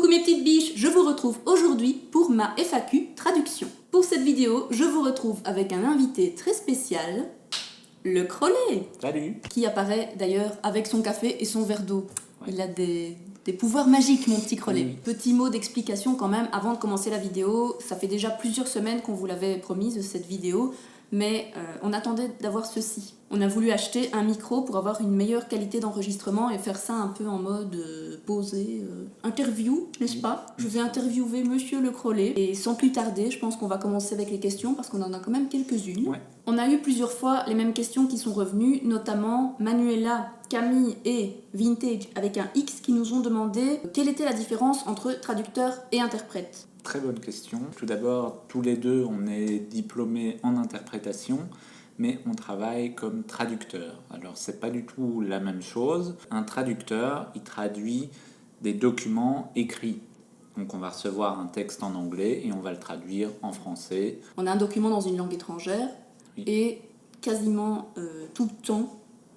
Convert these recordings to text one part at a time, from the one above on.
mes petites biches, je vous retrouve aujourd'hui pour ma FAQ traduction. Pour cette vidéo, je vous retrouve avec un invité très spécial, le Crollet. Salut. Qui apparaît d'ailleurs avec son café et son verre d'eau. Ouais. Il a des pouvoirs magiques, mon petit Crollet. Oui. Petit mot d'explication quand même avant de commencer la vidéo. Ça fait déjà plusieurs semaines qu'on vous l'avait promise, cette vidéo, mais on attendait d'avoir ceci. On a voulu acheter un micro pour avoir une meilleure qualité d'enregistrement et faire ça un peu en mode posé, interview, n'est-ce pas? Je vais interviewer Monsieur le Crollet. Et sans plus tarder, je pense qu'on va commencer avec les questions parce qu'on en a quand même quelques-unes. Ouais. On a eu plusieurs fois les mêmes questions qui sont revenues, notamment Manuela, Camille et Vintage avec un X qui nous ont demandé quelle était la différence entre traducteur et interprète. Très bonne question. Tout d'abord, tous les deux, on est diplômés en interprétation, mais on travaille comme traducteur. Alors, c'est pas du tout la même chose. Un traducteur, il traduit des documents écrits. Donc, on va recevoir un texte en anglais et on va le traduire en français. On a un document dans une langue étrangère et quasiment tout le temps,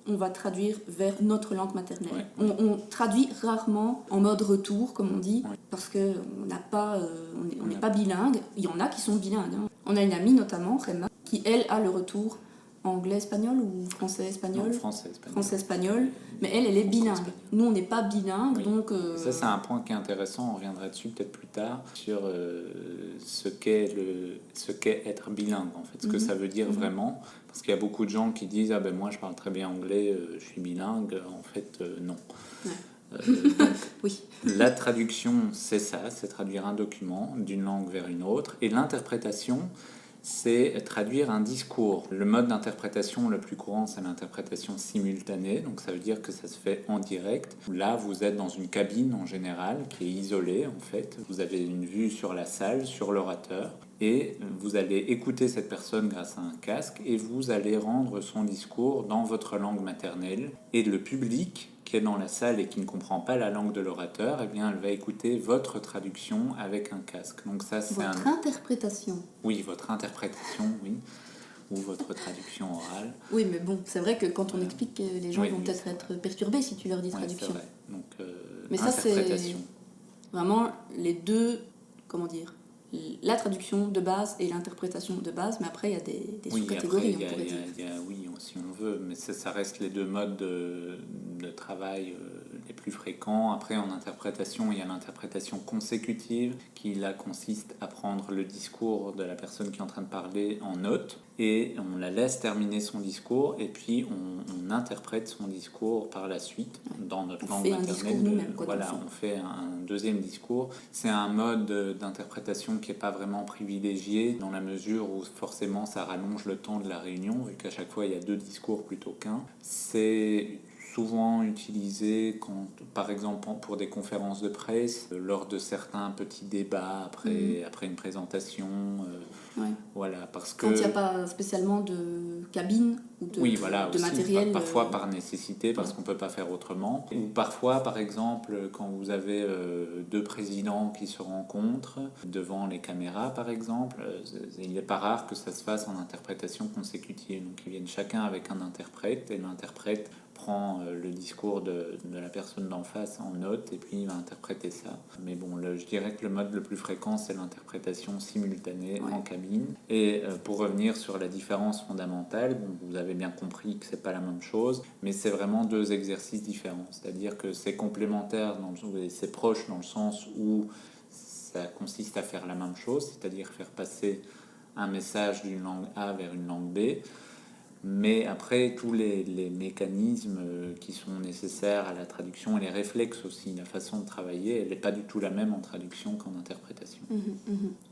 on va traduire vers notre langue maternelle. Ouais. On traduit rarement en mode retour, comme on dit, parce qu'on n'est pas bilingue. Il y en a qui sont bilingues. Hein. On a une amie notamment, Rema, qui elle a le retour anglais-espagnol ou français-espagnol. Non, français-espagnol. Français-espagnol, mais elle est bilingue. Nous, on n'est pas bilingue, oui. donc... Ça, c'est un point qui est intéressant, on reviendra dessus peut-être plus tard, sur ce qu'est être bilingue, en fait, ce que ça veut dire vraiment. Parce qu'il y a beaucoup de gens qui disent « Ah ben moi, je parle très bien anglais, je suis bilingue ». En fait, non. Ouais. Donc, oui. La traduction, c'est ça, c'est traduire un document d'une langue vers une autre. Et l'interprétation, c'est traduire un discours. Le mode d'interprétation le plus courant, c'est l'interprétation simultanée. Donc ça veut dire que ça se fait en direct. Là, vous êtes dans une cabine en général qui est isolée en fait. Vous avez une vue sur la salle, sur l'orateur. Et vous allez écouter cette personne grâce à un casque et vous allez rendre son discours dans votre langue maternelle. Et le public qui est dans la salle et qui ne comprend pas la langue de l'orateur, eh bien, elle va écouter votre traduction avec un casque. Donc ça, c'est votre interprétation. Oui, votre interprétation, oui. Ou votre traduction orale. Oui, mais bon, c'est vrai que quand on explique, les gens vont peut-être être perturbés si tu leur dis traduction. C'est vrai. Donc, mais ça, c'est vraiment les deux, comment dire, la traduction de base et l'interprétation de base, mais après, il y a des sous-catégories, on pourrait dire. Oui, si on veut, mais ça reste les deux modes de travail les plus fréquents. Après, en interprétation, il y a l'interprétation consécutive qui, là, consiste à prendre le discours de la personne qui est en train de parler en note et on la laisse terminer son discours et puis on interprète son discours par la suite dans notre langue maternelle. Voilà, on fait un deuxième discours. C'est un mode d'interprétation qui n'est pas vraiment privilégié dans la mesure où forcément ça rallonge le temps de la réunion vu qu'à chaque fois il y a deux discours plutôt qu'un. C'est souvent utilisé quand, par exemple pour des conférences de presse, lors de certains petits débats après une présentation. Voilà, parce que... Quand il n'y a pas spécialement de cabine ou de, de matériel. Parfois par nécessité, parce qu'on ne peut pas faire autrement. Ou parfois, par exemple, quand vous avez deux présidents qui se rencontrent devant les caméras, par exemple, il n'est pas rare que ça se fasse en interprétation consécutive. Donc ils viennent chacun avec un interprète et l'interprète prend le discours de la personne d'en face en note et puis il va interpréter ça. Mais bon, je dirais que le mode le plus fréquent, c'est l'interprétation simultanée en cabine. Et pour revenir sur la différence fondamentale, bon, vous avez bien compris que c'est pas la même chose, mais c'est vraiment deux exercices différents. C'est-à-dire que c'est complémentaire, c'est proche dans le sens où ça consiste à faire la même chose, c'est-à-dire faire passer un message d'une langue A vers une langue B. Mais après, tous les mécanismes qui sont nécessaires à la traduction et les réflexes aussi, la façon de travailler, elle n'est pas du tout la même en traduction qu'en interprétation.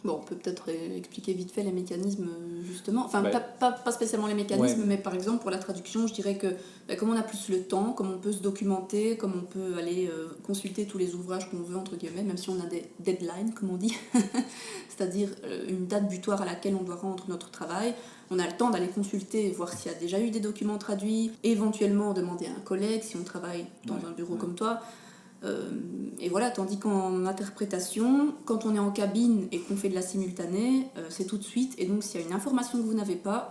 Bon, on peut peut-être expliquer vite fait les mécanismes, justement. Enfin, pas spécialement les mécanismes, mais par exemple, pour la traduction, je dirais que comme on a plus le temps, comme on peut se documenter, comme on peut aller consulter tous les ouvrages qu'on veut, entre guillemets, même si on a des deadlines, comme on dit, c'est-à-dire une date butoir à laquelle on doit rendre notre travail. On a le temps d'aller consulter, voir s'il y a déjà eu des documents traduits, éventuellement demander à un collègue si on travaille dans un bureau comme toi. Et voilà, tandis qu'en interprétation, quand on est en cabine et qu'on fait de la simultanée, c'est tout de suite. Et donc, s'il y a une information que vous n'avez pas,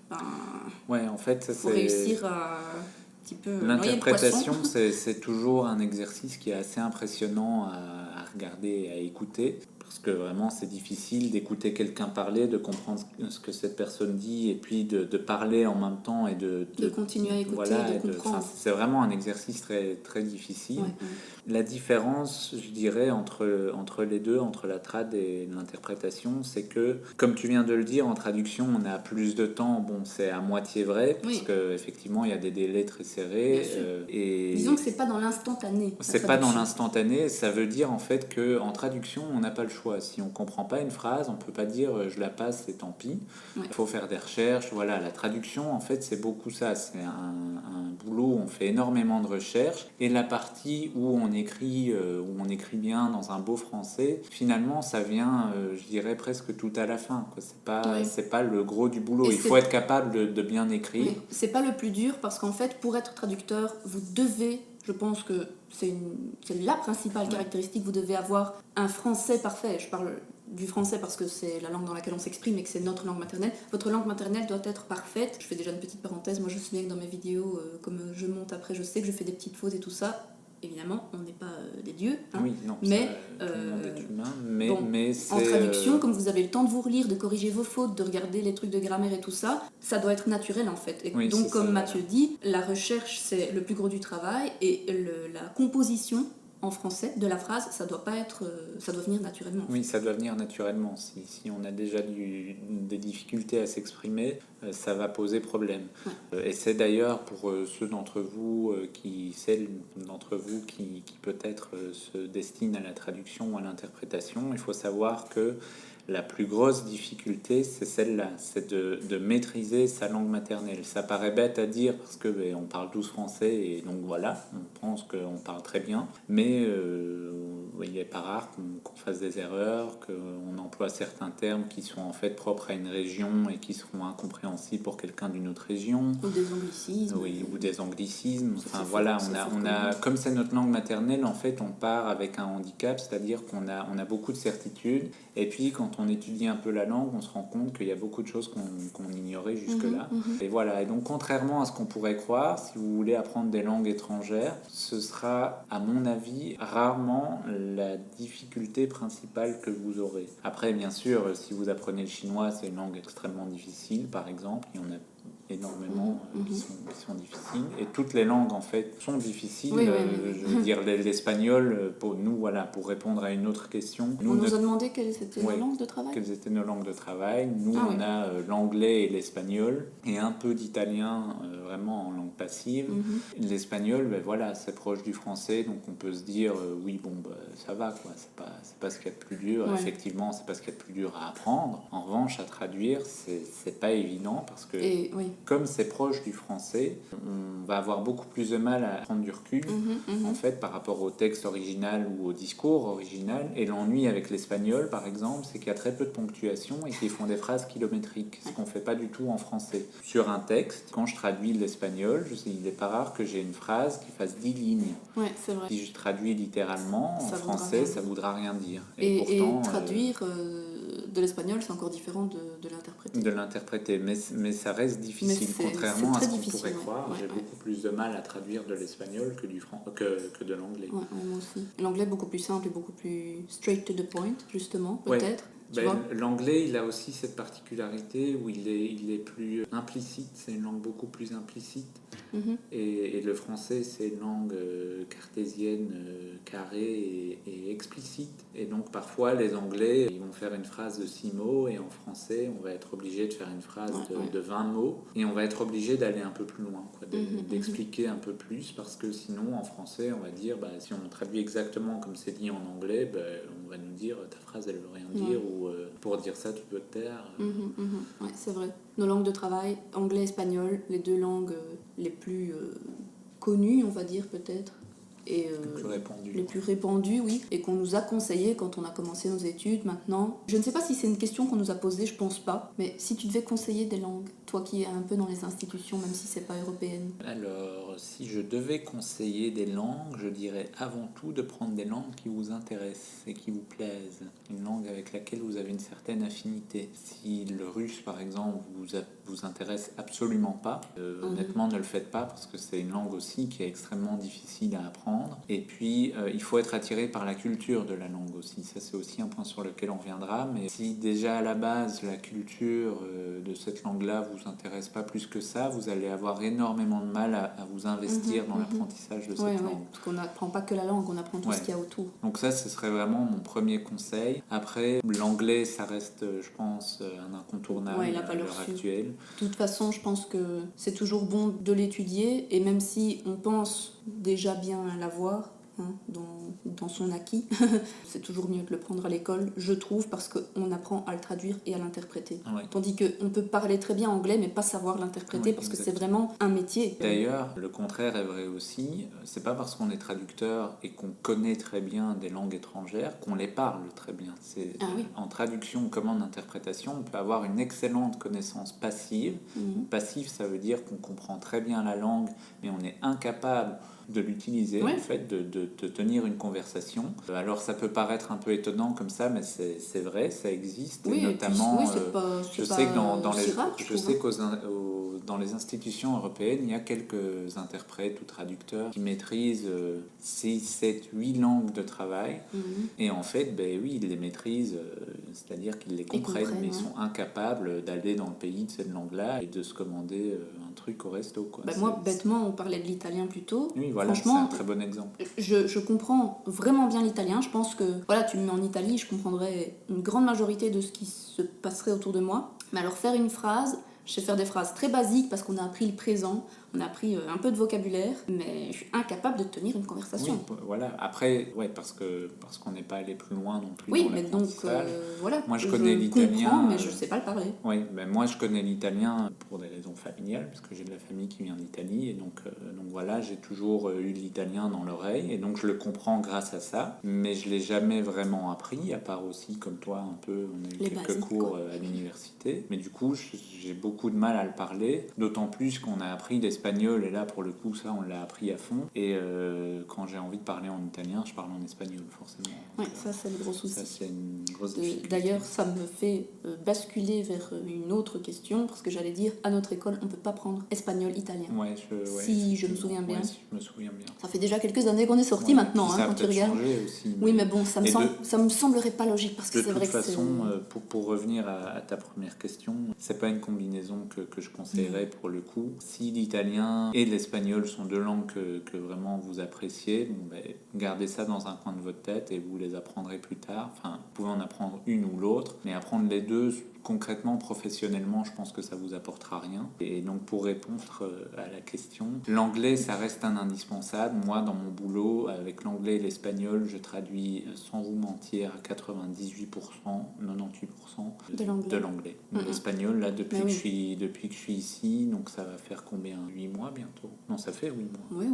en fait, faut réussir à un petit peu l'interprétation, c'est toujours un exercice qui est assez impressionnant à regarder et à écouter. Parce que vraiment, c'est difficile d'écouter quelqu'un parler, de comprendre ce que cette personne dit, et puis de parler en même temps et de continuer à écouter, voilà, de comprendre. C'est vraiment un exercice très, très difficile. Ouais. La différence, je dirais, entre les deux, entre la trad et l'interprétation, c'est que, comme tu viens de le dire, en traduction, on a plus de temps. Bon, c'est à moitié vrai, parce qu'effectivement, il y a des délais très serrés. Et disons que c'est pas dans l'instantané. C'est pas dans l'instantané. Ça veut dire en fait qu'en traduction, on n'a pas le choix. Si on comprend pas une phrase, on peut pas dire je la passe et tant pis. Il faut faire des recherches. Voilà, la traduction, en fait, c'est beaucoup ça. C'est un boulot où on fait énormément de recherches. Et la partie où on écrit bien dans un beau français, finalement, ça vient, je dirais, presque tout à la fin, quoi. C'est pas le gros du boulot. Il faut être capable de bien écrire. Oui. C'est pas le plus dur parce qu'en fait, pour être traducteur, vous devez, je pense que c'est la principale caractéristique, vous devez avoir un français parfait. Je parle du français parce que c'est la langue dans laquelle on s'exprime et que c'est notre langue maternelle. Votre langue maternelle doit être parfaite. Je fais déjà une petite parenthèse. Moi, je sais bien que dans mes vidéos, comme je monte après, je sais que je fais des petites fautes et tout ça. Évidemment, on n'est pas des dieux. Hein. Oui, non, mais tout le monde est humain. Mais en traduction, comme vous avez le temps de vous relire, de corriger vos fautes, de regarder les trucs de grammaire et tout ça, ça doit être naturel en fait. Et donc, comme Mathieu dit, la recherche, c'est le plus gros du travail et la composition en français de la phrase, ça doit venir naturellement. Oui, ça doit venir naturellement. Si on a déjà des difficultés à s'exprimer, ça va poser problème. Ouais. Et c'est d'ailleurs pour ceux d'entre vous celles d'entre vous qui peut-être se destinent à la traduction ou à l'interprétation, il faut savoir que la plus grosse difficulté, c'est celle-là, c'est de maîtriser sa langue maternelle. Ça paraît bête à dire parce que on parle tous français et donc voilà, on pense qu'on parle très bien, mais il n'est pas rare qu'on fasse des erreurs, qu'on emploie certains termes qui sont en fait propres à une région et qui seront incompréhensibles pour quelqu'un d'une autre région. Ou des anglicismes. Oui, ou des anglicismes. Enfin voilà, on a, comme c'est notre langue maternelle, en fait, on part avec un handicap, c'est-à-dire qu'on a beaucoup de certitudes. Et puis, quand on étudie un peu la langue, on se rend compte qu'il y a beaucoup de choses qu'on ignorait jusque-là. Et voilà. Et donc, contrairement à ce qu'on pourrait croire, si vous voulez apprendre des langues étrangères, ce sera, à mon avis, rarement la difficulté principale que vous aurez. Après, bien sûr, si vous apprenez le chinois, c'est une langue extrêmement difficile, par exemple. Il y en a énormément qui sont difficiles, et toutes les langues en fait sont difficiles. Je veux dire, l'espagnol, pour nous, voilà, pour répondre à une autre question, on nous a demandé quelles étaient nos langues de travail. Quelles étaient nos langues de travail. Nous, on a l'anglais et l'espagnol et un peu d'italien vraiment en langue passive. L'espagnol, voilà, c'est proche du français, donc on peut se dire ça va, quoi. C'est pas ce qu'il y a de plus dur. Effectivement, c'est pas ce qu'il y a de plus dur à apprendre. En revanche, à traduire, c'est pas évident parce que comme c'est proche du français, on va avoir beaucoup plus de mal à prendre du recul en fait par rapport au texte original ou au discours original. Et l'ennui avec l'espagnol, par exemple, c'est qu'il y a très peu de ponctuation et qu'ils font des phrases kilométriques, ce qu'on fait pas du tout en français. Sur un texte, quand je traduis l'espagnol, il n'est pas rare que j'ai une phrase qui fasse 10 lignes. Ouais, c'est vrai. Si je traduis littéralement en français, ça voudra rien dire. Et pourtant, traduire de l'espagnol, c'est encore différent de l'interpréter. De l'interpréter, mais ça reste difficile, contrairement à ce qu'on pourrait croire. J'ai beaucoup plus de mal à traduire de l'espagnol que de l'anglais. Ouais, moi aussi. L'anglais est beaucoup plus simple et beaucoup plus straight to the point, justement, peut-être. L'anglais, il a aussi cette particularité où il est plus implicite, c'est une langue beaucoup plus implicite. Et le français, c'est une langue cartésienne, carrée et explicite. Et donc parfois, les Anglais, ils vont faire une phrase de 6 mots et en français, on va être obligé de faire une phrase de 20 mots et on va être obligé d'aller un peu plus loin, quoi, d'expliquer un peu plus, parce que sinon, en français, on va dire, si on traduit exactement comme c'est dit en anglais, on va nous dire ta phrase, elle veut rien dire, ou pour dire ça, tu peux te taire. Ouais, c'est vrai. Nos langues de travail, anglais, espagnol, les deux langues les plus connues, on va dire peut-être. Et les plus répandues, oui, et qu'on nous a conseillé quand on a commencé nos études. Maintenant, je ne sais pas si c'est une question qu'on nous a posée, je pense pas, mais si tu devais conseiller des langues, toi qui es un peu dans les institutions, même si c'est pas européenne. Alors, si je devais conseiller des langues, je dirais avant tout de prendre des langues qui vous intéressent et qui vous plaisent. Une langue avec laquelle vous avez une certaine affinité. Si le russe, par exemple, vous intéresse absolument pas, honnêtement, ne le faites pas, parce que c'est une langue aussi qui est extrêmement difficile à apprendre apprendre. Et puis, il faut être attiré par la culture de la langue aussi. Ça, c'est aussi un point sur lequel on reviendra. Mais si déjà à la base, la culture de cette langue-là vous intéresse pas plus que ça, vous allez avoir énormément de mal à vous investir dans l'apprentissage de cette langue. Parce qu'on n'apprend pas que la langue, on apprend tout ce qu'il y a autour. Donc ça, ce serait vraiment mon premier conseil. Après, l'anglais, ça reste, je pense, un incontournable à l'heure actuelle. De toute façon, je pense que c'est toujours bon de l'étudier, et même si on pense déjà bien l'avoir dans son acquis, c'est toujours mieux de le prendre à l'école, je trouve, parce qu'on apprend à le traduire et à l'interpréter. Ouais. Tandis qu'on peut parler très bien anglais, mais pas savoir l'interpréter, parce que c'est vraiment un métier. D'ailleurs, le contraire est vrai aussi. C'est pas parce qu'on est traducteur et qu'on connaît très bien des langues étrangères qu'on les parle très bien. En traduction comme en interprétation, on peut avoir une excellente connaissance passive. Passive, ça veut dire qu'on comprend très bien la langue, mais on est incapable de l'utiliser, en fait, de tenir une conversation. Alors ça peut paraître un peu étonnant comme ça, mais c'est vrai, ça existe. Oui, et notamment, je sais que dans les institutions européennes, il y a quelques interprètes ou traducteurs qui maîtrisent 6, 7, 8 langues de travail. Et en fait, ils les maîtrisent, c'est-à-dire qu'ils les comprennent, mais ils sont incapables d'aller dans le pays de cette langue-là et de se commander un truc au resto. Moi, bêtement, on parlait de l'italien plus tôt. Oui, voilà, c'est un très bon exemple. Je comprends vraiment bien l'italien. Je pense que, tu me mets en Italie, je comprendrais une grande majorité de ce qui se passerait autour de moi. Mais alors, faire une phrase, je sais faire des phrases très basiques parce qu'on a appris le présent, on a appris un peu de vocabulaire, mais je suis incapable de tenir une conversation. Oui, voilà. Après, parce qu'on n'est pas allé plus loin non plus. Oui, mais donc, moi, je connais l'italien. Comprends, mais je ne sais pas le parler. Oui, moi, je connais l'italien pour des raisons familiales, parce que j'ai de la famille qui vient d'Italie, et donc voilà, j'ai toujours eu de l'italien dans l'oreille, et donc je le comprends grâce à ça, mais je ne l'ai jamais vraiment appris, à part aussi, comme toi, un peu, on a eu quelques cours à l'université, mais du coup, j'ai beaucoup de mal à le parler, d'autant plus qu'on a appris l'espagnol, et là, pour le coup, ça, on l'a appris à fond, et quand j'ai envie de parler en italien, je parle en espagnol, forcément. Oui, ça, c'est le gros souci. Ça, c'est une grosse difficulté. D'ailleurs, ça me fait basculer vers une autre question, parce que j'allais dire, à notre école, on ne peut pas prendre espagnol, italien. Si je me souviens bien. Je me souviens bien. Ça fait déjà quelques années qu'on est sortis maintenant, quand tu regardes. Aussi, oui, mais bon, ça me semblerait pas logique, parce que c'est vrai que c'est... De toute façon, pour revenir à ta première question, c'est pas une combinaison que je conseillerais pour le coup. Si l'italien et l'espagnol sont deux langues que vraiment vous appréciez, gardez ça dans un coin de votre tête et vous les apprendrez plus tard. Enfin, vous pouvez en apprendre une ou l'autre, mais apprendre les deux concrètement, professionnellement, je pense que ça vous apportera rien. Et donc, pour répondre à la question, l'anglais, ça reste un indispensable. Moi, dans mon boulot, avec l'anglais et l'espagnol, je traduis, sans vous mentir, à 98%, 98% de l'anglais. L'espagnol, là, depuis que je suis ici, donc ça va faire combien ? 8 mois bientôt ? Non, ça fait 8 mois. Oui.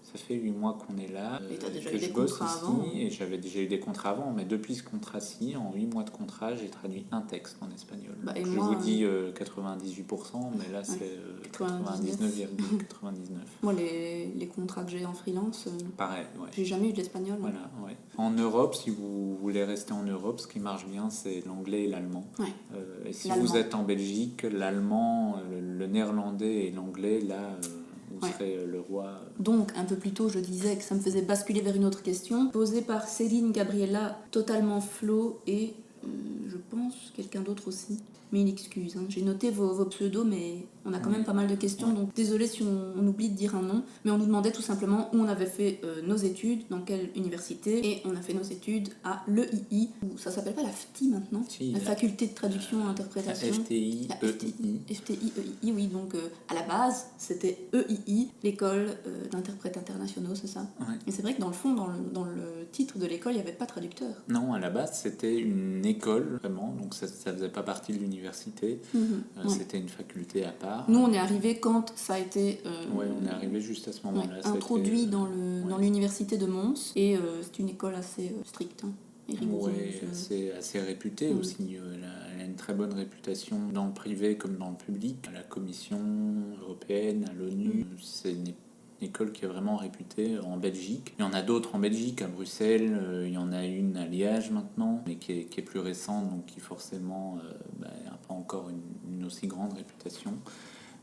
Ça fait 8 mois qu'on est là, et t'as déjà que eu je des bosse contrats ici, avant. et j'avais déjà eu des contrats avant, mais depuis ce contrat-ci, en 8 mois de contrat, j'ai traduit un texte en espagnol. Je vous dis 98%, mais là c'est 99,99. Moi, les contrats que j'ai en freelance, pareil, j'ai jamais eu de l'espagnol. Voilà, En Europe, si vous voulez rester en Europe, ce qui marche bien, c'est l'anglais et l'allemand. Et si vous êtes en Belgique, l'allemand, le néerlandais et l'anglais, là... vous serez le roi. Donc, un peu plus tôt, je disais que ça me faisait basculer vers une autre question, posée par Céline Gabriella, totalement Flo, et je pense quelqu'un d'autre aussi. Mais une excuse, j'ai noté vos pseudos, mais on a quand même pas mal de questions, donc désolé si on oublie de dire un nom, mais on nous demandait tout simplement où on avait fait nos études, dans quelle université, et on a fait nos études à l'EII, ou ça s'appelle pas la FTI maintenant, la faculté de traduction et interprétation. La FTI, EI, oui, donc à la base, c'était EII, l'école d'interprètes internationaux, c'est ça. Et c'est vrai que dans le fond, dans le titre de l'école, il n'y avait pas traducteur. Non, à la base, c'était une école, vraiment, donc ça faisait pas partie de l'université. C'était une faculté à part. Nous, on est arrivé quand ça a été on est arrivé juste à ce moment-là. Introduit dans l'université de Mons, et c'est une école assez stricte. Assez réputée aussi. Elle a une très bonne réputation dans le privé comme dans le public. À la Commission européenne, à l'ONU, c'est une école qui est vraiment réputée en Belgique. Il y en a d'autres en Belgique, à Bruxelles, il y en a une à Liège maintenant, mais qui est plus récente, donc qui forcément n'a pas encore une aussi grande réputation.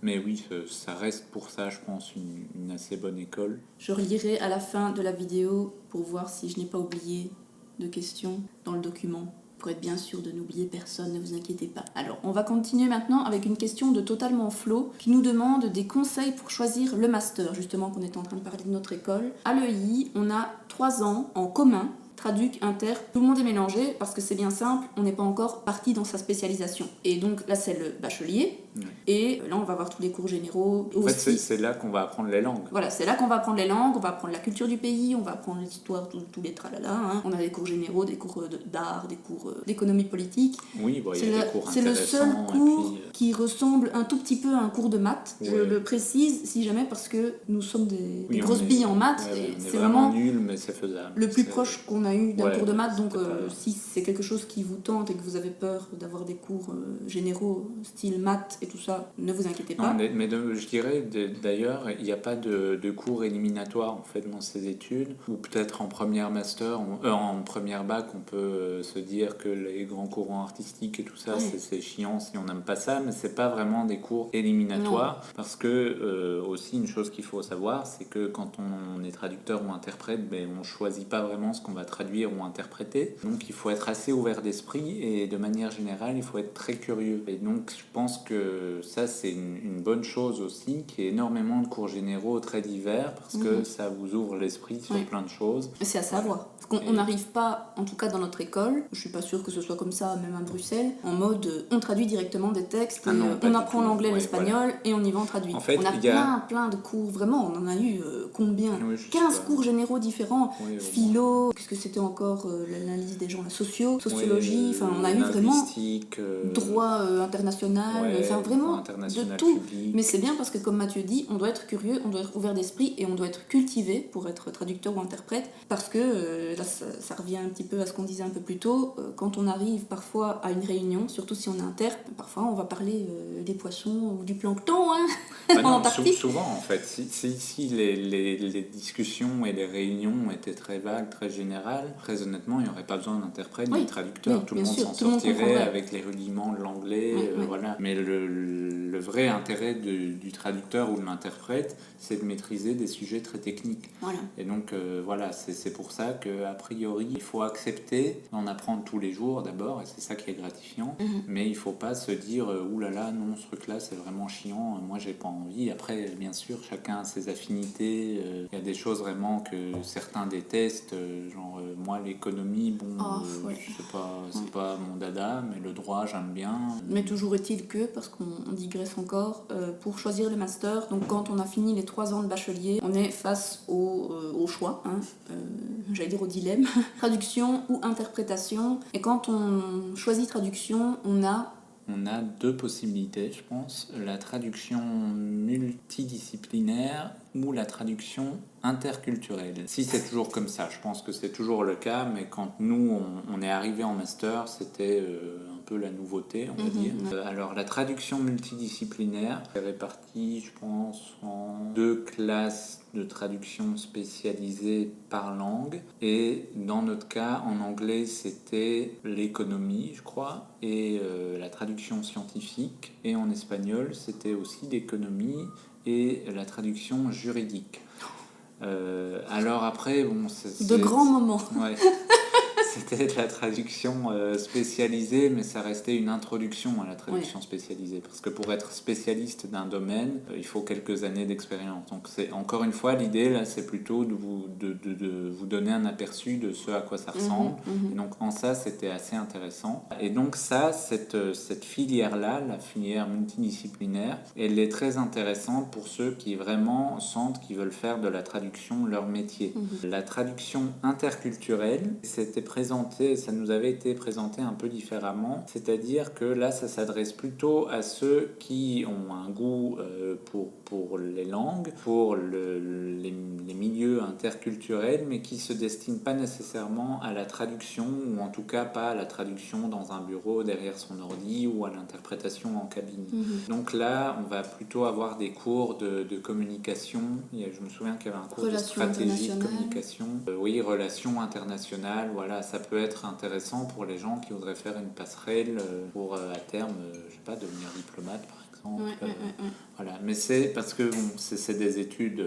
Mais oui, ça reste pour ça, je pense, une assez bonne école. Je relirai à la fin de la vidéo pour voir si je n'ai pas oublié de questions dans le document. Pour être bien sûr de n'oublier personne, ne vous inquiétez pas. Alors, on va continuer maintenant avec une question de Totalement Flo qui nous demande des conseils pour choisir le master, justement qu'on est en train de parler de notre école. À l'EI, on a 3 ans en commun, traduc, inter, tout le monde est mélangé parce que c'est bien simple, on n'est pas encore parti dans sa spécialisation. Et donc là, c'est le bachelier. Et là, on va avoir tous les cours généraux. En fait, c'est là qu'on va apprendre les langues. Voilà, c'est là qu'on va apprendre les langues, on va apprendre la culture du pays, on va apprendre l'histoire, tous les tralala. Hein. On a des cours généraux, des cours d'art, des cours d'économie politique. Oui, bon, il y a des cours intéressants. C'est le seul cours qui ressemble un tout petit peu à un cours de maths. Ouais. Je le précise, si jamais, parce que nous sommes des grosses billes en maths. Ouais, c'est vraiment nul, mais c'est faisable. Le plus proche qu'on a eu d'un cours de maths. Donc, si c'est quelque chose qui vous tente et que vous avez peur d'avoir des cours généraux, style maths et tout ça, ne vous inquiétez pas. Non, mais je dirais d'ailleurs, il n'y a pas de cours éliminatoires en fait dans ces études, ou peut-être en première master, en première bac, on peut se dire que les grands courants artistiques et tout ça, c'est chiant si on n'aime pas ça, mais c'est pas vraiment des cours éliminatoires, parce que aussi une chose qu'il faut savoir, c'est que quand on est traducteur ou interprète, on choisit pas vraiment ce qu'on va traduire ou interpréter, donc il faut être assez ouvert d'esprit et de manière générale, il faut être très curieux. Et donc je pense que ça c'est une bonne chose aussi, qu'il y ait énormément de cours généraux très divers, parce que ça vous ouvre l'esprit sur plein de choses. C'est à savoir. Parce qu'on n'arrive pas, en tout cas dans notre école, je suis pas sûre que ce soit comme ça, même à Bruxelles, en mode on traduit directement des textes, on apprend l'anglais, l'espagnol, et on y va, on traduit. En fait, on a plein de cours, vraiment, on en a eu combien 15 cours généraux différents, philo, qu'est-ce que c'était encore, l'analyse des gens, la sociologie, enfin on a eu vraiment droit international, enfin vraiment de tout. Public. Mais c'est bien parce que comme Mathieu dit, on doit être curieux, on doit être ouvert d'esprit et on doit être cultivé pour être traducteur ou interprète, parce que là ça revient un petit peu à ce qu'on disait un peu plus tôt, quand on arrive parfois à une réunion, surtout si on est interprète, parfois on va parler des poissons ou du plancton hein, en Antarctique. Souvent en fait, si les discussions et les réunions étaient très vagues, très générales, très honnêtement il n'y aurait pas besoin d'interprète ni de traducteur, tout le monde s'en sortirait avec les rudiments de l'anglais, voilà. Mais le vrai intérêt du traducteur ou de l'interprète, c'est de maîtriser des sujets très techniques. Voilà. Et donc voilà, c'est pour ça qu'a priori, il faut accepter d'en apprendre tous les jours d'abord, et c'est ça qui est gratifiant. Mais il ne faut pas se dire oulala, non, ce truc-là, c'est vraiment chiant, moi j'ai pas envie. Après, bien sûr, chacun a ses affinités. Il y a des choses vraiment que certains détestent, genre moi l'économie, c'est pas mon dada, mais le droit, j'aime bien. Mais toujours est-il que, parce qu'on digresse encore, pour choisir le master, donc quand on a fini les 3 ans de bachelier, on est face au choix, j'allais dire au dilemme, traduction ou interprétation. Et quand on choisit traduction, on a 2 possibilités, je pense. La traduction multidisciplinaire ou la traduction interculturelle. Si c'est toujours comme ça, je pense que c'est toujours le cas, mais quand nous, on est arrivé en master, c'était un peu la nouveauté, on va dire. Alors, la traduction multidisciplinaire est répartie, je pense, en 2 classes de traduction spécialisée par langue, et dans notre cas, en anglais, c'était l'économie, je crois, et la traduction scientifique, et en espagnol, c'était aussi l'économie et la traduction juridique. Alors après, de grands moments. Ouais. C'était de la traduction spécialisée, mais ça restait une introduction à la traduction spécialisée. Parce que pour être spécialiste d'un domaine, il faut quelques années d'expérience. Donc encore une fois, l'idée là, c'est plutôt de vous donner un aperçu de ce à quoi ça ressemble. Et donc en ça, c'était assez intéressant. Et donc ça, cette filière-là, la filière multidisciplinaire, elle est très intéressante pour ceux qui vraiment sentent qu'ils veulent faire de la traduction leur métier. La traduction interculturelle, c'était ça nous avait été présenté un peu différemment, c'est-à-dire que là ça s'adresse plutôt à ceux qui ont un goût pour les langues, pour les milieux interculturels, mais qui se destinent pas nécessairement à la traduction, ou en tout cas pas à la traduction dans un bureau derrière son ordi ou à l'interprétation en cabine. Donc là on va plutôt avoir des cours de communication. Je me souviens qu'il y avait un cours de stratégie de communication, relations internationales, voilà. Ça peut être intéressant pour les gens qui voudraient faire une passerelle pour à terme, je sais pas, devenir diplomate par exemple. exemple. Ouais. Voilà. Mais c'est parce que bon, c'est des études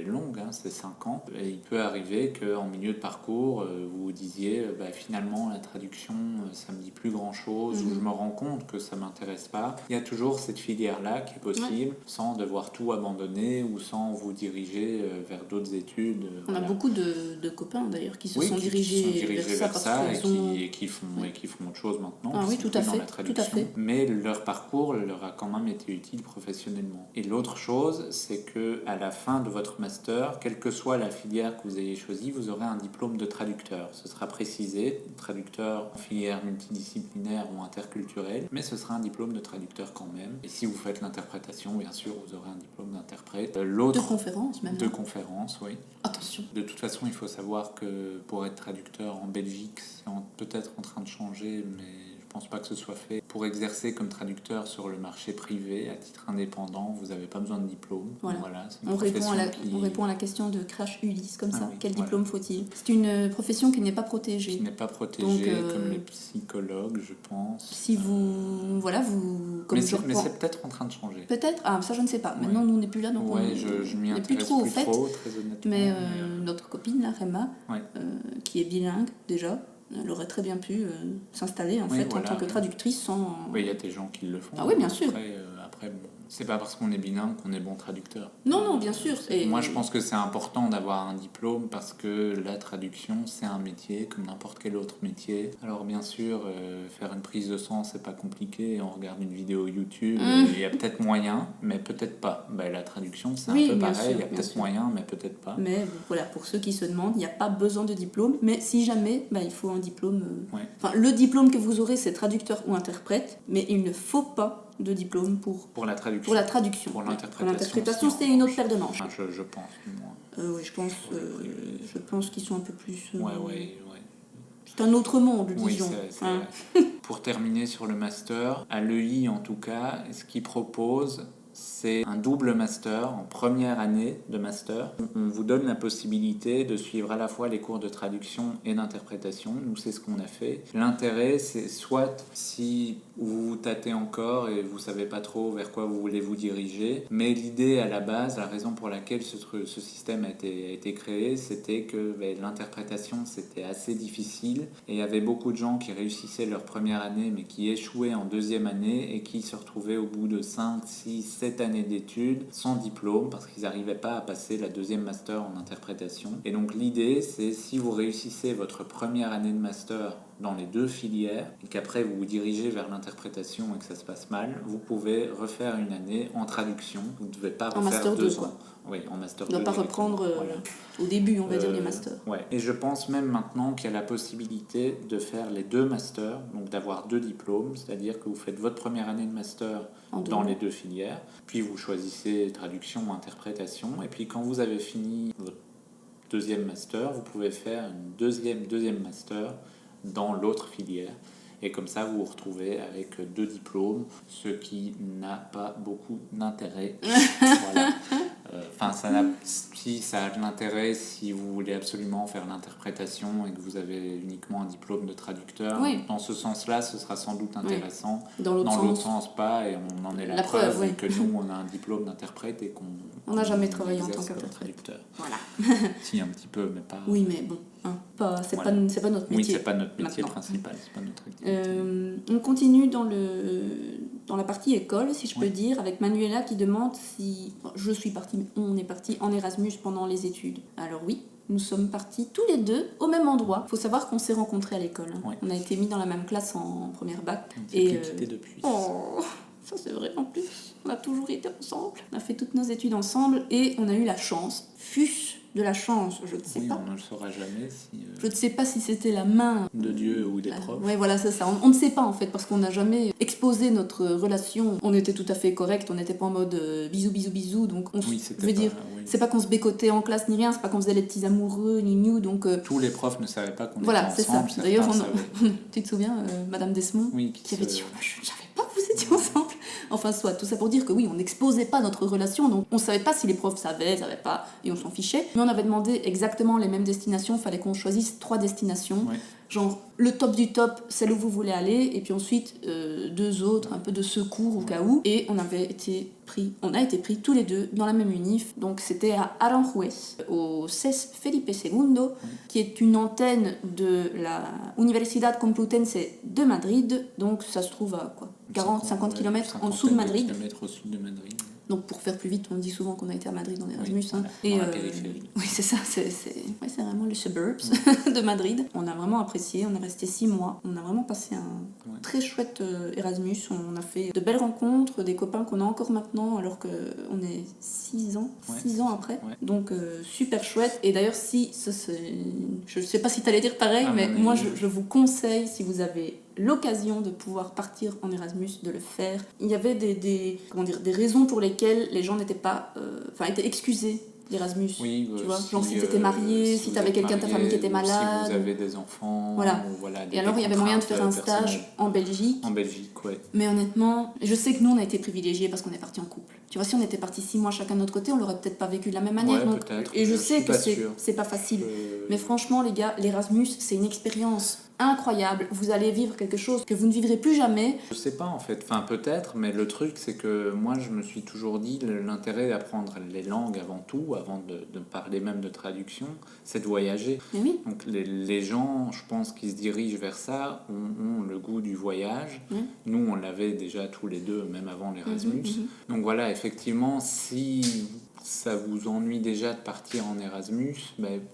longues, hein, c'est 5 ans. Et il peut arriver qu'en milieu de parcours, vous vous disiez finalement la traduction, ça me dit plus grand-chose, ou je me rends compte que ça m'intéresse pas. Il y a toujours cette filière-là qui est possible, sans devoir tout abandonner ou sans vous diriger vers d'autres études. On a beaucoup de copains d'ailleurs qui se sont dirigés vers ça et qui font autre chose maintenant. Ah oui, tout à fait, dans la traduction. Mais leur parcours leur a quand même été utile professionnellement. Et l'autre chose, c'est que à la fin de votre master, quelle que soit la filière que vous ayez choisie, vous aurez un diplôme de traducteur. Ce sera précisé, traducteur en filière multidisciplinaire ou interculturelle, mais ce sera un diplôme de traducteur quand même. Et si vous faites l'interprétation, bien sûr, vous aurez un diplôme d'interprète. De conférence même. De conférence, oui. Attention. De toute façon, il faut savoir que pour être traducteur en Belgique, c'est peut-être en train de changer, mais je pense pas que ce soit fait. Pour exercer comme traducteur sur le marché privé, à titre indépendant, vous n'avez pas besoin de diplôme. Voilà, on répond à la question de Crash Ulysse, comme ça. Quel diplôme faut-il ? C'est une profession qui n'est pas protégée. Qui n'est pas protégée, comme les psychologues, je pense. Si vous... mais c'est peut-être en train de changer. Peut-être ? Ah, ça je ne sais pas. Maintenant, nous, on n'est plus là, donc je m'y intéresse plus trop, très honnêtement. Mais mais notre copine, la Rema, qui est bilingue déjà, elle aurait très bien pu s'installer en tant que traductrice sans... Oui, il y a des gens qui le font. Ah oui, bien sûr. Après bon, c'est pas parce qu'on est bilingue qu'on est bon traducteur. Non, bien sûr. Moi, je pense que c'est important d'avoir un diplôme parce que la traduction, c'est un métier comme n'importe quel autre métier. Alors bien sûr, faire une prise de sang, c'est pas compliqué. On regarde une vidéo YouTube, il y a peut-être moyen, mais peut-être pas. La traduction, c'est un peu pareil. Il y a peut-être moyen, mais peut-être pas. Mais voilà, pour ceux qui se demandent, il n'y a pas besoin de diplôme. Mais si jamais, il faut un diplôme... Enfin, le diplôme que vous aurez, c'est traducteur ou interprète, mais il ne faut pas de diplôme pour la traduction. Pour l'interprétation, c'est une autre paire de manches. Je pense, du moins. Oui, je pense qu'ils sont un peu plus... Ouais. C'est un autre monde, disons. C'est vrai. Pour terminer sur le master, à l'EI en tout cas, ce qu'ils proposent, c'est un double master en première année de master. On vous donne la possibilité de suivre à la fois les cours de traduction et d'interprétation. Nous, c'est ce qu'on a fait. L'intérêt, c'est soit si vous vous tâtez encore et vous savez pas trop vers quoi vous voulez vous diriger, mais l'idée à la base, la raison pour laquelle ce système a été créé, c'était que l'interprétation, c'était assez difficile et il y avait beaucoup de gens qui réussissaient leur première année mais qui échouaient en deuxième année et qui se retrouvaient au bout de 5, 6, 7 années d'études sans diplôme parce qu'ils n'arrivaient pas à passer la deuxième master en interprétation. Et donc l'idée, c'est si vous réussissez votre première année de master dans les deux filières et qu'après vous vous dirigez vers l'interprétation et que ça se passe mal, vous pouvez refaire une année en traduction. Vous ne devez pas refaire 2 ans. Oui, en master 2. On ne doit pas reprendre au début, on va dire, les masters. Ouais. Et je pense même maintenant qu'il y a la possibilité de faire les 2 masters, donc d'avoir 2 diplômes, c'est-à-dire que vous faites votre première année de master dans les 2 filières, puis vous choisissez traduction ou interprétation, et puis quand vous avez fini votre deuxième master, vous pouvez faire une deuxième master dans l'autre filière. Et comme ça, vous vous retrouvez avec 2 diplômes, ce qui n'a pas beaucoup d'intérêt. Voilà. Enfin, ça a de l'intérêt si vous voulez absolument faire l'interprétation et que vous avez uniquement un diplôme de traducteur. Oui. Dans ce sens-là, ce sera sans doute intéressant. Oui. Dans l'autre sens, pas. Et on en est la preuve que nous, on a un diplôme d'interprète et qu'on... On n'a jamais travaillé en tant qu'interprète. Voilà. Si, un petit peu, mais pas... Oui, mais bon, c'est pas notre métier. Oui, c'est pas notre métier principal, c'est pas notre activité. On continue dans la partie école, si je peux dire, avec Manuela qui demande si... je suis partie, mais on est parti en Erasmus pendant les études. Alors oui, nous sommes partis tous les 2 au même endroit. Il faut savoir qu'on s'est rencontrés à l'école. Hein. On a été mis dans la même classe en première bac. On ne s'est plus quittés depuis. Oh, ça c'est vrai en plus. On a toujours été ensemble. On a fait toutes nos études ensemble et on a eu la chance. Fût-ce de la chance, je ne sais pas. On ne le saura jamais si... Je ne sais pas si c'était la main... de Dieu ou des profs. Oui, voilà, c'est ça. On ne sait pas, en fait, parce qu'on n'a jamais exposé notre relation. On était tout à fait correct, on n'était pas en mode bisous, donc c'est pas qu'on se bécotait en classe ni rien, c'est pas qu'on faisait les petits amoureux, ni donc... Tous les profs ne savaient pas qu'on était ensemble. Voilà, c'est ça. D'ailleurs, tu te souviens, Madame Desmond, qui avait dit « Je ne savais pas que vous étiez ensemble !» Enfin, soit, tout ça pour dire que oui, on n'exposait pas notre relation, donc on savait pas si les profs savaient pas, et on s'en fichait. Mais on avait demandé exactement les mêmes destinations, il fallait qu'on choisisse 3 destinations. Ouais. Genre, le top du top, celle où vous voulez aller, et puis ensuite 2 autres, un peu de secours au cas où. Et on a été pris tous les deux dans la même unif. Donc c'était à Aranjuez, au CES Felipe II, qui est une antenne de la Universidad Complutense de Madrid. Donc ça se trouve à 50 km en dessous de Madrid. Km au sud de Madrid. Donc pour faire plus vite, on dit souvent qu'on a été à Madrid en Erasmus. Voilà, Et dans la périphérie. oui, c'est ça, c'est vraiment les suburbs de Madrid. On a vraiment apprécié, on est resté 6 mois. On a vraiment passé un très chouette Erasmus. On a fait de belles rencontres, des copains qu'on a encore maintenant, alors qu'on est 6 ans après. Ouais. Donc super chouette. Et d'ailleurs, je sais pas si t'allais dire pareil, mais moi je vous conseille, si vous avez l'occasion de pouvoir partir en Erasmus, de le faire. Il y avait des raisons pour lesquelles les gens n'étaient pas... étaient excusés d'Erasmus. Oui, tu vois, genre si t'étais marié, si t'avais quelqu'un de ta famille qui était malade. Si vous avez des enfants. Voilà. Et alors il y avait moyen de faire un stage en Belgique. En Belgique, ouais. Mais honnêtement, je sais que nous on a été privilégiés parce qu'on est partis en couple. Tu vois, si on était partis 6 mois chacun de notre côté, on l'aurait peut-être pas vécu de la même manière. Ouais, donc, et je sais que c'est pas facile. Mais franchement, les gars, l'Erasmus, c'est une expérience incroyable. Vous allez vivre quelque chose que vous ne vivrez plus jamais. Je sais pas en fait, enfin peut-être, mais le truc c'est que moi je me suis toujours dit l'intérêt d'apprendre les langues avant tout, avant de parler même de traduction, c'est de voyager. Mais oui. Donc les gens, je pense, qui se dirigent vers ça ont le goût du voyage. Nous on l'avait déjà tous les deux, même avant l'Erasmus. Donc voilà, effectivement, si ça vous ennuie déjà de partir en Erasmus,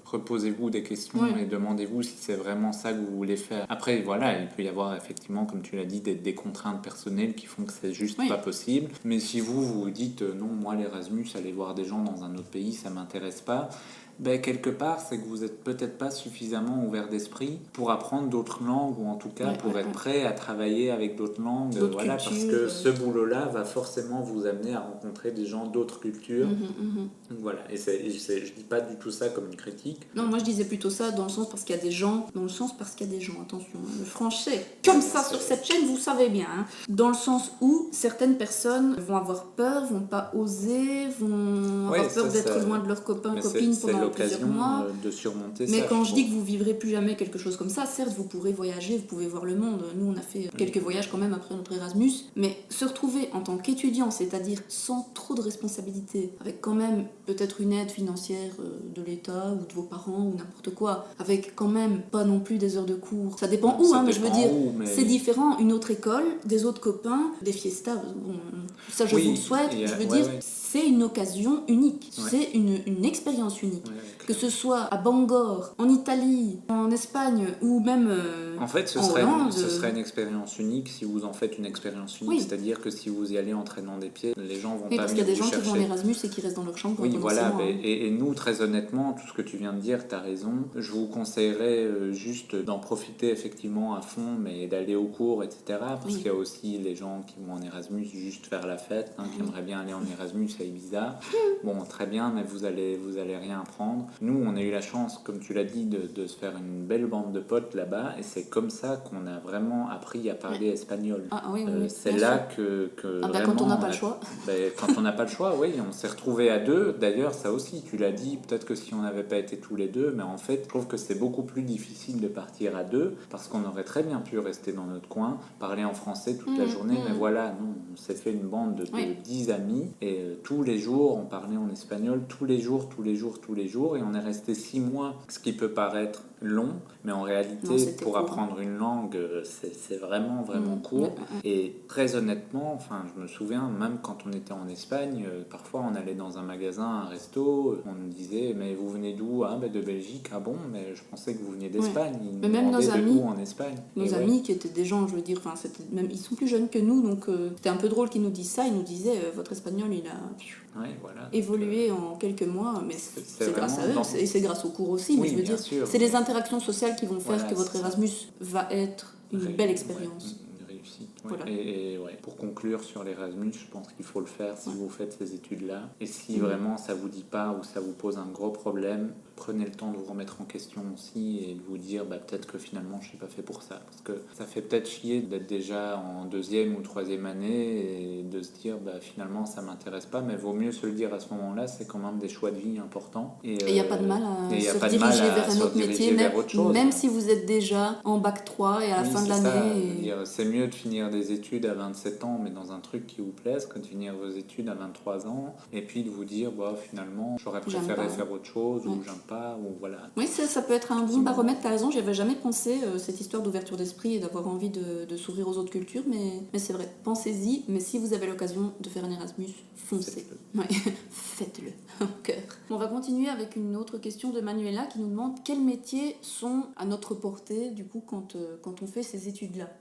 reposez-vous des questions et demandez-vous si c'est vraiment ça que vous voulez faire. Après, voilà, il peut y avoir effectivement, comme tu l'as dit, des contraintes personnelles qui font que c'est juste pas possible. Mais si vous dites non, moi l'Erasmus, aller voir des gens dans un autre pays, ça m'intéresse pas, quelque part, c'est que vous n'êtes peut-être pas suffisamment ouvert d'esprit pour apprendre d'autres langues, ou en tout cas pour être prêt à travailler avec d'autres langues. Voilà, parce que ce boulot-là va forcément vous amener à rencontrer des gens d'autres cultures. Donc voilà, et je dis pas du tout ça comme une critique. Non, moi je disais plutôt ça dans le sens parce qu'il y a des gens, attention, le français, comme ça sur cette chaîne, vous savez bien, dans le sens où certaines personnes vont avoir peur, vont pas oser, vont avoir peur d'être loin de leurs copains, copines pendant plusieurs mois. De surmonter mais ça. Quand je dis que vous vivrez plus jamais quelque chose comme ça, certes vous pourrez voyager, vous pouvez voir le monde. Nous on a fait quelques voyages quand même après notre Erasmus, mais se retrouver en tant qu'étudiant, c'est-à-dire sans trop de responsabilités, avec quand même peut-être une aide financière de l'État ou de vos parents ou n'importe quoi, avec quand même pas non plus des heures de cours. Ça dépend où, mais je veux dire, c'est différent. Une autre école, des autres copains, des fiestas, ça je vous le souhaite. Je veux dire, c'est une occasion unique, c'est une expérience unique. Que ce soit à Bangor, en Italie, en Espagne ou même en fait, ce serait une expérience unique si vous en faites une expérience unique. C'est-à-dire que si vous y allez en traînant des pieds, les gens vont pas venir vous chercher. Parce qu'il y a des gens qui vont en Erasmus et qui restent dans leur chambre. Oui, voilà. Et nous, très honnêtement, tout ce que tu viens de dire, tu as raison. Je vous conseillerais juste d'en profiter effectivement à fond, mais d'aller au cours, etc. Parce qu'il y a aussi les gens qui vont en Erasmus juste faire la fête, qui aimeraient bien aller en Erasmus à Ibiza. Bon, très bien, mais vous allez rien apprendre. Nous, on a eu la chance, comme tu l'as dit, de se faire une belle bande de potes là-bas, et c'est comme ça qu'on a vraiment appris à parler espagnol. C'est là que vraiment, quand on n'a pas le choix. Quand on n'a pas le choix, oui, on s'est retrouvés à deux. D'ailleurs, ça aussi, tu l'as dit, peut-être que si on n'avait pas été tous les deux, mais en fait, je trouve que c'est beaucoup plus difficile de partir à deux, parce qu'on aurait très bien pu rester dans notre coin, parler en français toute la journée, mais voilà, nous, on s'est fait une bande de 10 amis, et tous les jours, on parlait en espagnol, tous les jours, et on est resté 6 mois, ce qui peut paraître long, mais en réalité, pour apprendre une langue, c'est vraiment court. Et très honnêtement, je me souviens, même quand on était en Espagne, parfois on allait dans un magasin, un resto, on nous disait, mais vous venez d'où? De Belgique. Ah bon, mais je pensais que vous veniez d'Espagne. Mais même nos amis, en Espagne. Nos amis qui étaient des gens, je veux dire, même, ils sont plus jeunes que nous, donc c'était un peu drôle qu'ils nous disent ça. Ils nous disaient, votre espagnol, il a évolué en quelques mois, mais c'est grâce à eux, et c'est grâce au cours aussi. Mais je veux dire, c'est les interactions sociales qui vont faire que votre Erasmus va être une belle expérience. Une réussite. Voilà. Et pour conclure sur l'Erasmus, je pense qu'il faut le faire si vous faites ces études-là. Et si vraiment ça vous dit pas ou ça vous pose un gros problème, prenez le temps de vous remettre en question aussi et de vous dire peut-être que finalement je suis pas fait pour ça. Parce que ça fait peut-être chier d'être déjà en 2e ou 3e année et de se dire finalement ça m'intéresse pas, mais vaut mieux se le dire à ce moment-là, c'est quand même des choix de vie importants. Et il n'y a pas de mal à se rediriger vers un autre métier, même si vous êtes déjà en bac 3 et à la fin de l'année. C'est mieux de finir des études à 27 ans, mais dans un truc qui vous plaise, que de finir vos études à 23 ans, et puis de vous dire, finalement, j'aurais préféré faire autre chose, ou j'aime pas, ou voilà. Oui, ça peut être un bon baromètre, t'as raison, j'y avais jamais pensé, cette histoire d'ouverture d'esprit et d'avoir envie de s'ouvrir aux autres cultures, mais c'est vrai, pensez-y, mais si vous avez l'occasion de faire un Erasmus, foncez. Faites-le, en cœur. On va continuer avec une autre question de Manuela qui nous demande quels métiers sont à notre portée, du coup, quand on fait ces études-là.